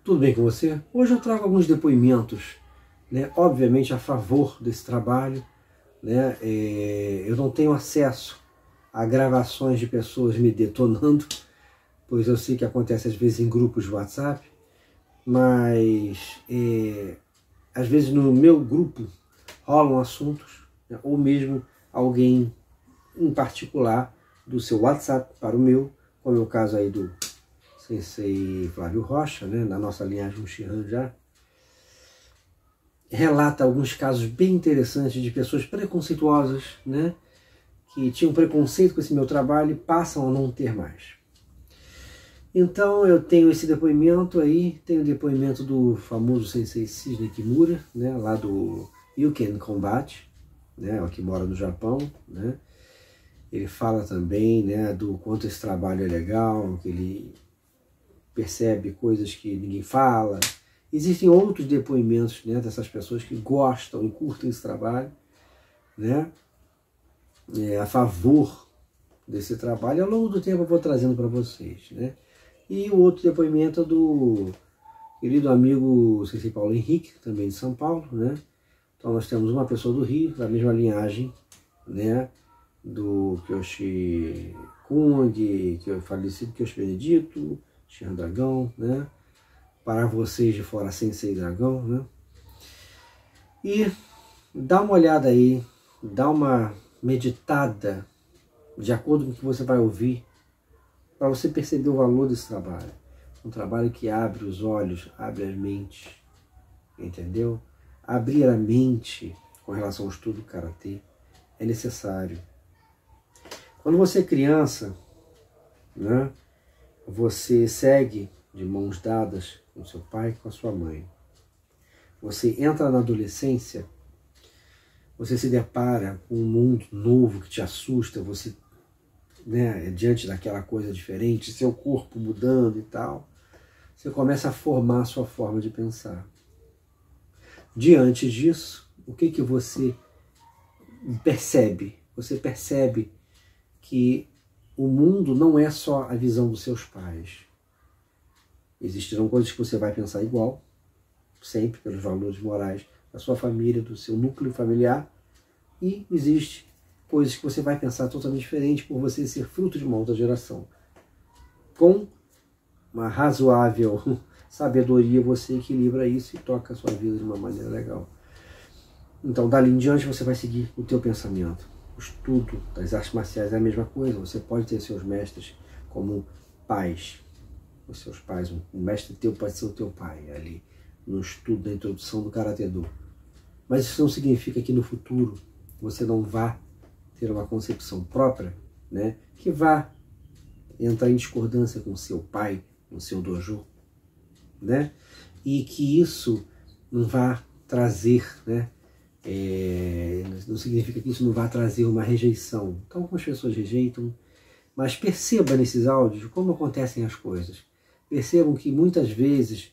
Tudo bem com você? Hoje eu trago alguns depoimentos, né, obviamente a favor desse trabalho, né? Eu não tenho acesso a gravações de pessoas me detonando, pois eu sei que acontece às vezes em grupos de WhatsApp, mas às vezes no meu grupo rolam assuntos, né, ou mesmo alguém em particular do seu WhatsApp para o meu, como é o caso aí do Sensei Flávio Rocha, né, na nossa linhagem Shihan já, relata alguns casos bem interessantes de pessoas preconceituosas, né, que tinham preconceito com esse meu trabalho e passam a não ter mais. Então eu tenho esse depoimento aí, tenho o depoimento do famoso Sensei Cisne Kimura, né, lá do Yuken Combat, né, que mora no Japão, né. Ele fala também, né, do quanto esse trabalho é legal, que ele percebe coisas que ninguém fala. Existem outros depoimentos, né, dessas pessoas que gostam e curtem esse trabalho, né, a favor desse trabalho. Ao longo do tempo eu vou trazendo para vocês, né. E o outro depoimento é do querido amigo Sensei Paulo Henrique, também de São Paulo, né. Então nós temos uma pessoa do Rio, da mesma linhagem, né, do Kyoshi Kung, que é o falecido Kyoshi Benedito, Shihan Dragão, né, para vocês de fora Sensei Dragão, né. E dá uma olhada aí, dá uma meditada de acordo com o que você vai ouvir, para você perceber o valor desse trabalho. Um trabalho que abre os olhos, abre a mente, entendeu? Abrir a mente com relação ao estudo do Karatê é necessário. Quando você é criança, né, você segue de mãos dadas com seu pai e com a sua mãe. Você entra na adolescência, você se depara com um mundo novo que te assusta, você, né, diante daquela coisa diferente, seu corpo mudando e tal, você começa a formar a sua forma de pensar. Diante disso, o que você percebe? Você percebe que o mundo não é só a visão dos seus pais. Existirão coisas que você vai pensar igual, sempre pelos valores morais da sua família, do seu núcleo familiar, e existe coisas que você vai pensar totalmente diferente por você ser fruto de uma outra geração. Com uma razoável sabedoria você equilibra isso e toca a sua vida de uma maneira legal. Então dali em diante você vai seguir o teu pensamento. O estudo das artes marciais é a mesma coisa. Você pode ter seus mestres como pais. Os seus pais, um mestre teu pode ser o teu pai ali no estudo da introdução do Karatê-Do. Mas isso não significa que no futuro você não vá ter uma concepção própria, né, que vá entrar em discordância com seu pai, com seu dojo, né, e que isso não vá trazer, né, não significa que isso não vá trazer uma rejeição. Então algumas pessoas rejeitam, mas perceba nesses áudios como acontecem as coisas. Percebam que muitas vezes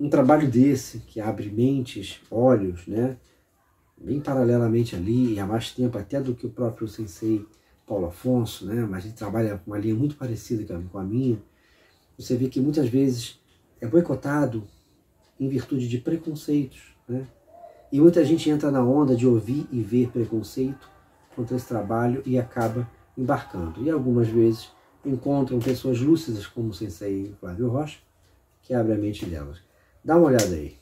um trabalho desse, que abre mentes, olhos, né, bem paralelamente ali, e há mais tempo até do que o próprio Sensei Paulo Afonso, né, mas ele trabalha com uma linha muito parecida com a minha, você vê que muitas vezes é boicotado em virtude de preconceitos, né, e muita gente entra na onda de ouvir e ver preconceito contra esse trabalho e acaba embarcando. E algumas vezes encontram pessoas lúcidas como o Sensei Flávio Rocha, que abre a mente delas. Dá uma olhada aí.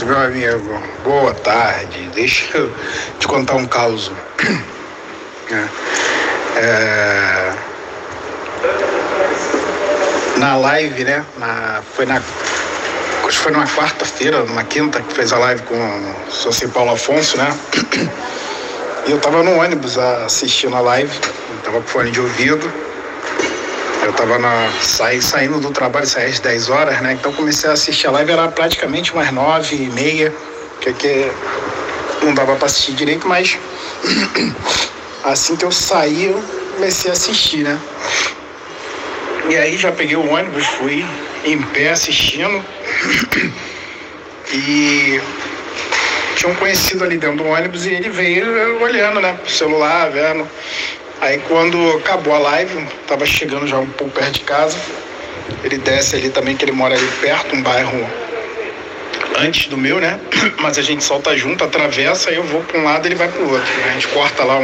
Meu amigo, boa tarde. Deixa eu te contar um caos. Na live, né? Acho que foi numa quarta-feira, numa quinta, que fez a live com o Sensei Paulo Afonso, né? E eu tava no ônibus assistindo a live, eu tava com fone de ouvido. Eu tava saindo do trabalho, saí às 10 horas, né? Então comecei a assistir a live, era praticamente umas 9h30, que não dava para assistir direito, mas Assim que eu saí, eu comecei a assistir, né? E aí já peguei o ônibus, fui em pé assistindo. E tinha um conhecido ali dentro do ônibus e ele veio olhando, né, pro celular, vendo. Aí quando acabou a live, tava chegando já um pouco perto de casa, ele desce ali também, que ele mora ali perto, um bairro antes do meu, né? Mas a gente solta junto, atravessa, eu vou para um lado, ele vai pro outro. A gente corta lá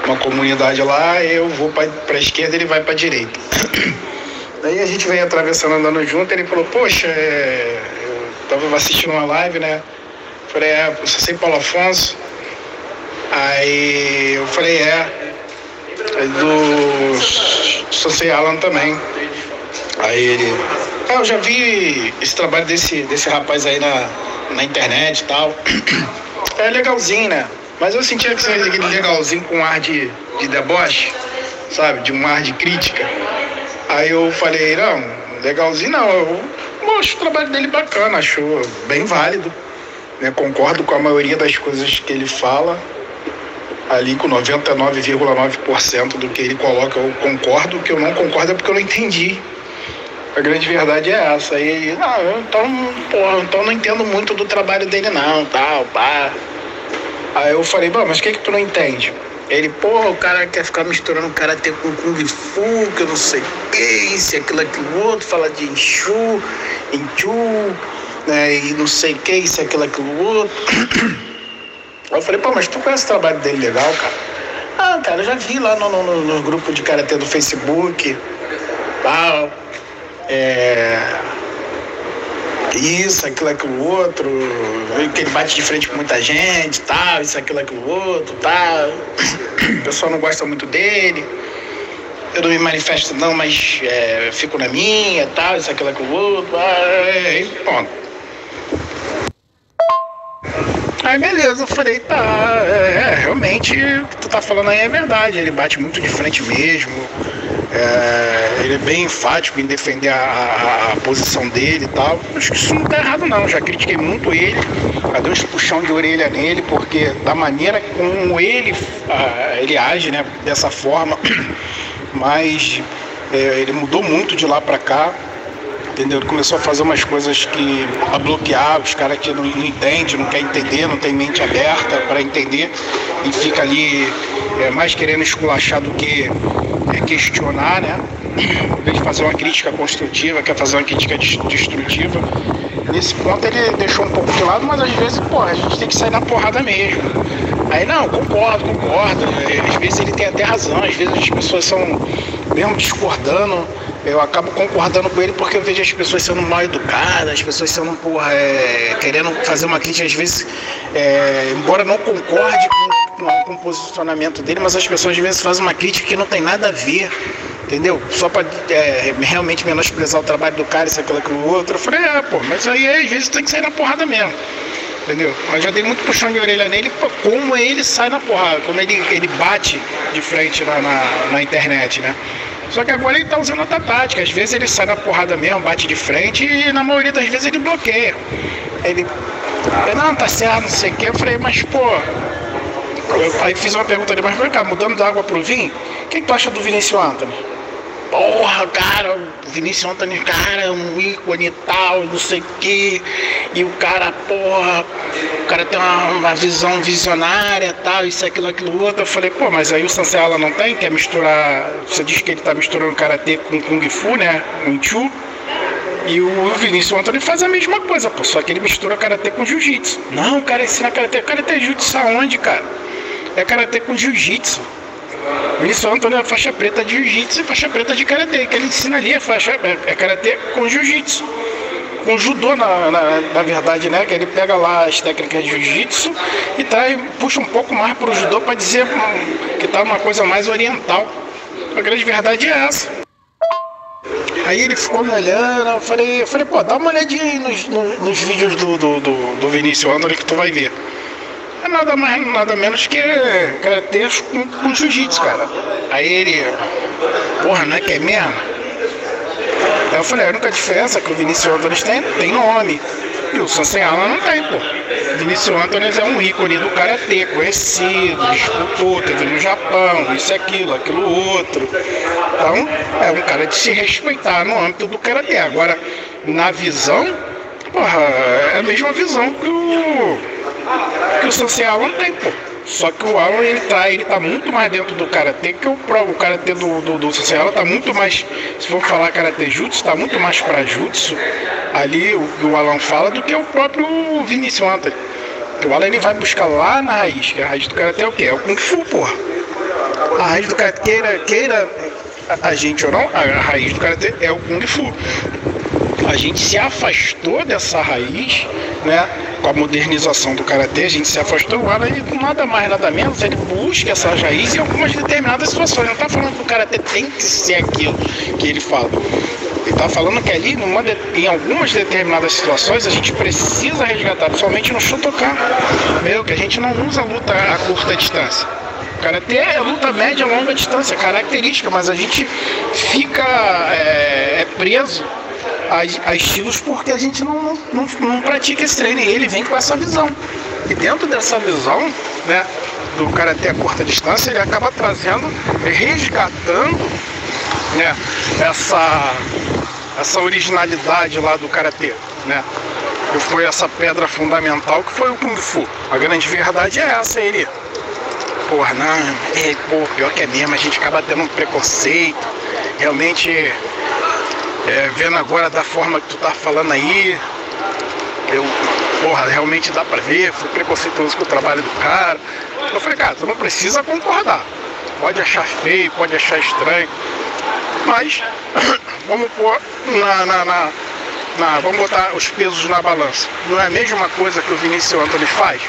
uma comunidade lá, eu vou para a esquerda, ele vai para a direita. Daí a gente veio atravessando, andando junto, ele falou, poxa, eu tava assistindo uma live, né? Falei, eu sou Paulo Afonso. Aí eu falei, do Sensei Alan também. Aí ele, eu já vi esse trabalho desse rapaz aí na internet e tal. É legalzinho, né? Mas eu sentia que seria aquele legalzinho com um ar de deboche, sabe? De um ar de crítica. Aí eu falei, não, legalzinho não, eu acho o trabalho dele bacana, acho bem válido, né? Concordo com a maioria das coisas que ele fala, ali com 99,9% do que ele coloca eu concordo, o que eu não concordo é porque eu não entendi. A grande verdade é essa. Aí ele, então não entendo muito do trabalho dele não, tal, pá. Aí eu falei, mas o que tu não entende? Ele, o cara quer ficar misturando karatê com Kung Fu, que eu não sei o que, isso, aquilo, outro, fala de Enchu, né, e não sei o que, isso, aquilo, outro. Aí eu falei, mas tu conhece o trabalho dele legal, cara? Cara, eu já vi lá no grupo de karatê do Facebook, tal, isso, aquilo, outro, que ele bate de frente com muita gente, tal, isso, aquilo, outro, tal. O pessoal não gosta muito dele. Eu não me manifesto não, mas fico na minha, tal, isso, aquilo, outro, pronto. Aí beleza, eu falei, realmente o que tu tá falando aí é verdade, ele bate muito de frente mesmo. Ele é bem enfático em defender a posição dele e tal. Acho que isso não tá errado não, já critiquei muito ele, dei uns puxão de orelha nele, porque da maneira como ele age, né, dessa forma, mas ele mudou muito de lá pra cá, entendeu? Ele começou a fazer umas coisas a bloquear os caras que não entendem, não quer entender, não tem mente aberta para entender e fica ali mais querendo esculachar do que questionar, né? Em vez de fazer uma crítica construtiva, quer fazer uma crítica destrutiva. Nesse ponto ele deixou um pouco de lado, mas às vezes, a gente tem que sair na porrada mesmo. Aí, não, concordo. Às vezes ele tem até razão, às vezes as pessoas são, mesmo discordando, eu acabo concordando com ele porque eu vejo as pessoas sendo mal educadas, as pessoas sendo, querendo fazer uma crítica, às vezes, embora não concorde com o posicionamento dele, mas as pessoas às vezes fazem uma crítica que não tem nada a ver, entendeu? Só para realmente menosprezar o trabalho do cara, isso, aquilo, outro. Eu falei, mas aí às vezes tem que sair na porrada mesmo, entendeu? Mas já dei muito puxão de orelha nele, como ele sai na porrada, como ele bate de frente na internet, né? Só que agora ele tá usando outra tática, às vezes ele sai na porrada mesmo, bate de frente e na maioria das vezes ele bloqueia. Ele não, tá certo, não sei o que, eu falei, mas aí fiz uma pergunta ali, mas cara, mudando da água pro vinho, o que tu acha do Vinícius Antony? Cara, o Vinícius Antony, cara, é um ícone e tal, não sei o que, e o cara, o cara tem uma visão visionária, tal, isso, aquilo, outro. Eu falei, mas aí o Sensei Alan não tem, quer misturar, você diz que ele tá misturando karatê com Kung Fu, né, com Enchu, e o Vinícius Antony faz a mesma coisa, só que ele mistura karatê com jiu-jitsu. Não, o cara ensina karatê jiu-jitsu aonde, cara? É karatê com jiu-jitsu. O Vinícius Antony é faixa preta de jiu-jitsu e faixa preta de karatê. Que ele ensina ali é karatê com jiu-jitsu. Com judô, na verdade, né? Que ele pega lá as técnicas de jiu-jitsu e puxa um pouco mais pro judô para dizer que tá uma coisa mais oriental. A grande verdade é essa. Aí ele ficou me olhando, eu falei, dá uma olhadinha aí nos vídeos do Vinícius Antony que tu vai ver. É nada mais, nada menos que karatê com jiu-jitsu, cara. Aí ele, não é que é mesmo? Aí eu falei, a única diferença é que o Vinícius Antony tem nome. E o Sensei Alan não tem, pô. Vinícius Antunes é um ícone do karatê, conhecido, disputou, teve no Japão, isso, aquilo outro. Então, é um cara de se respeitar no âmbito do karatê. Agora, na visão, porra, é a mesma visão que o Sensei Alan tem, pô. Só que o Alan, ele tá muito mais dentro do karatê, que o karatê do Sensei Alan tá muito mais, se for falar karatê jutsu, tá muito mais pra jutsu, ali o Alan fala, do que o próprio Vinícius Antunes. O Alan, ele vai buscar lá na raiz, que a raiz do karatê é o quê? É o Kung Fu, porra. A raiz do karatê, queira a gente ou não, a raiz do karatê é o Kung Fu. A gente se afastou dessa raiz, né? Com a modernização do karatê, a gente se afastou. O Alan, ele, nada mais, nada menos, ele busca essa raiz em algumas determinadas situações. Não está falando que o karatê tem que ser aquilo que ele fala. Ele está falando que ali, em algumas determinadas situações, a gente precisa resgatar, principalmente no Shotokan, que a gente não usa luta a curta distância. O karatê é luta média e longa distância, característica, mas a gente fica preso a estilos porque a gente não pratica esse treino, e ele vem com essa visão. E dentro dessa visão, né, do karatê a curta distância, ele acaba trazendo, resgatando, né, essa originalidade lá do karatê, né, que foi essa pedra fundamental que foi o Kung Fu. A grande verdade é essa, ele, porra, não, pior que é mesmo, a gente acaba tendo um preconceito, realmente. Vendo agora da forma que tu tá falando aí, realmente dá pra ver, fui preconceituoso com o trabalho do cara. Eu falei, cara, tu não precisa concordar. Pode achar feio, pode achar estranho, mas vamos pôr vamos botar os pesos na balança. Não é a mesma coisa que o Vinícius Antunes faz?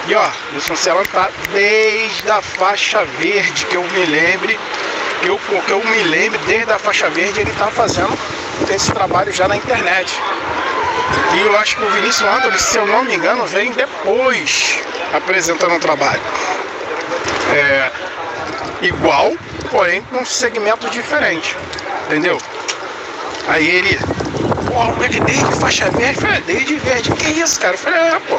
E ó, o Sensei Alan tá desde a faixa verde, que eu me lembre, desde a faixa verde ele tá fazendo esse trabalho já na internet. E eu acho que o Vinícius Antunes, se eu não me engano, vem depois apresentando um trabalho igual, porém com um segmento diferente, entendeu? Aí ele, desde faixa verde, eu falei, desde verde, que isso, cara? Eu falei, pô.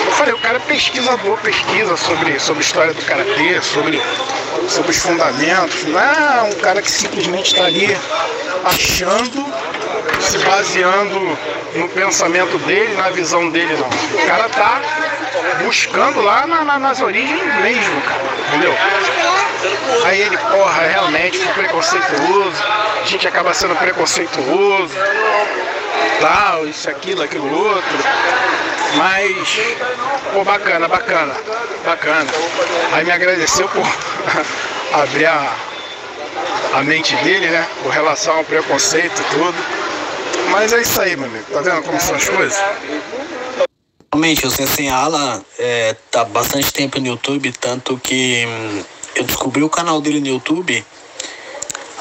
Eu falei, o cara é pesquisador, pesquisa sobre a história do karatê, sobre os fundamentos. Não é um cara que simplesmente está ali achando, se baseando no pensamento dele, na visão dele, não. O cara tá buscando lá nas origens mesmo, cara, entendeu? Aí ele, realmente foi preconceituoso, a gente acaba sendo preconceituoso, tal, isso, aquilo outro. Mas, bacana. Aí me agradeceu por abrir a mente dele, né? Com relação ao preconceito e tudo. Mas é isso aí, meu amigo. Tá vendo como são as coisas? Realmente, o Sensei Alan tá há bastante tempo no YouTube, tanto que eu descobri o canal dele no YouTube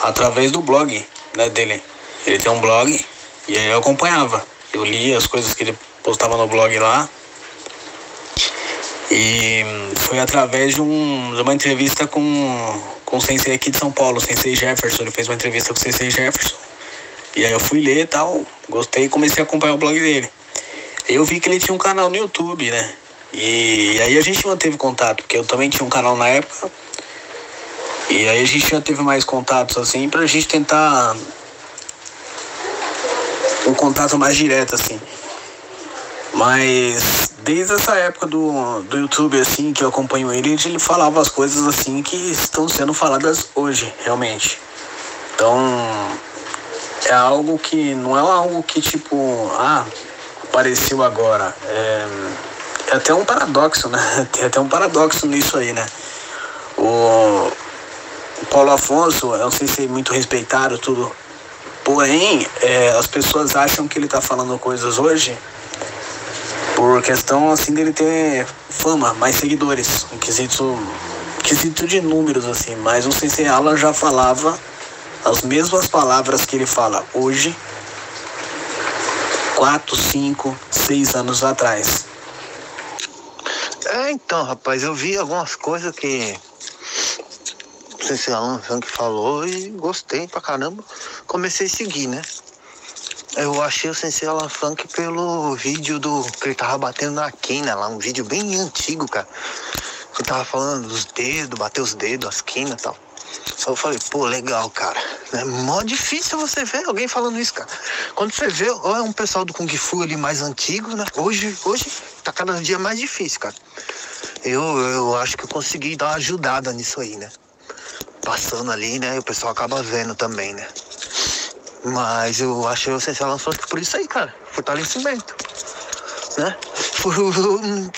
através do blog, né, dele. Ele tem um blog e aí eu acompanhava. Eu li as coisas que ele postava no blog lá. E foi através de uma entrevista com o Sensei aqui de São Paulo, o Sensei Jefferson. Ele fez uma entrevista com o Sensei Jefferson. E aí eu fui ler e tal, gostei e comecei a acompanhar o blog dele. Eu vi que ele tinha um canal no YouTube, né? E aí a gente manteve contato, porque eu também tinha um canal na época. E aí a gente já teve mais contatos, assim, pra gente tentar um contato mais direto, assim. Mas desde essa época do YouTube, assim, que eu acompanho ele falava as coisas, assim, que estão sendo faladas hoje, realmente. Então, é algo que, não é algo que, tipo, apareceu agora. É até um paradoxo, né? Tem até um paradoxo nisso aí, né? O Paulo Afonso é um sensei muito respeitado, tudo. Porém, as pessoas acham que ele tá falando coisas hoje por questão, assim, dele ter fama, mais seguidores, um quesito de números, assim. Mas o Sensei Alan já falava as mesmas palavras que ele fala hoje, 4, 5, 6 anos atrás. Então, rapaz, eu vi algumas coisas que o Sensei Alan que falou e gostei pra caramba. Comecei a seguir, né? Eu achei o Sensei Alan Frank pelo vídeo que ele tava batendo na quina lá, um vídeo bem antigo, cara. Ele tava falando dos dedos, bater os dedos, as quinas e tal. Só eu falei, pô, legal, cara. É mó difícil você ver alguém falando isso, cara. Quando você vê, ou é um pessoal do Kung Fu ali mais antigo, né? Hoje tá cada dia mais difícil, cara. Eu acho que eu consegui dar uma ajudada nisso aí, né? Passando ali, né? E o pessoal acaba vendo também, né? Mas eu achei o Sensei Alan Frank por isso aí, cara. Fortalecimento, né?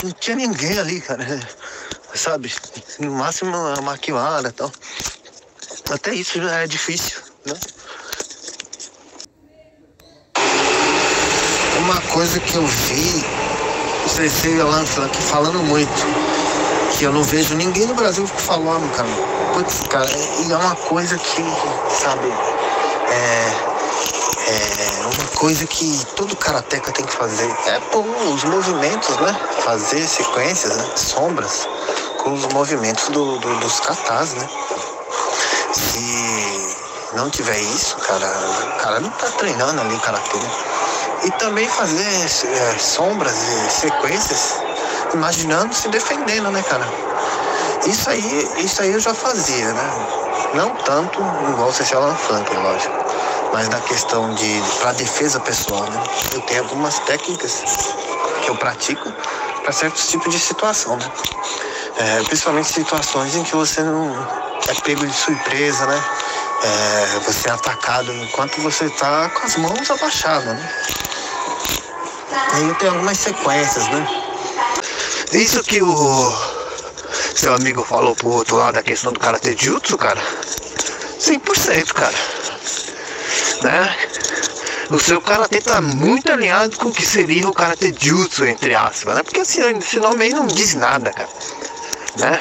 Não tinha ninguém ali, cara. Sabe? No máximo uma maquiada e tal. Até isso já é difícil, né? Uma coisa que eu vi o Sensei Alan Frank falando muito, que eu não vejo ninguém no Brasil falando, cara. Putz, cara, e é uma coisa que, sabe, é uma coisa que todo karateca tem que fazer. É pôr os movimentos, né? Fazer sequências, né? Sombras com os movimentos dos katas, né? Se não tiver isso, cara, o cara não tá treinando ali karatê, né? E também fazer sombras e sequências, imaginando se defendendo, né, cara? Isso aí eu já fazia, né? Não tanto igual o Sensei Alan Frank, lógico, mas na questão pra defesa pessoal, né? Eu tenho algumas técnicas que eu pratico para certos tipos de situação, né? Principalmente situações em que você não é pego de surpresa, né? Você é atacado enquanto você tá com as mãos abaixadas, né? Aí eu tenho algumas sequências, né? Isso que o seu amigo falou pro outro lado da questão do Karate Jutsu, cara, 100%, cara, né? O seu Karate tá muito alinhado com o que seria o Karate Jutsu, entre aspas, né? Porque assim, esse nome aí não diz nada, cara, né?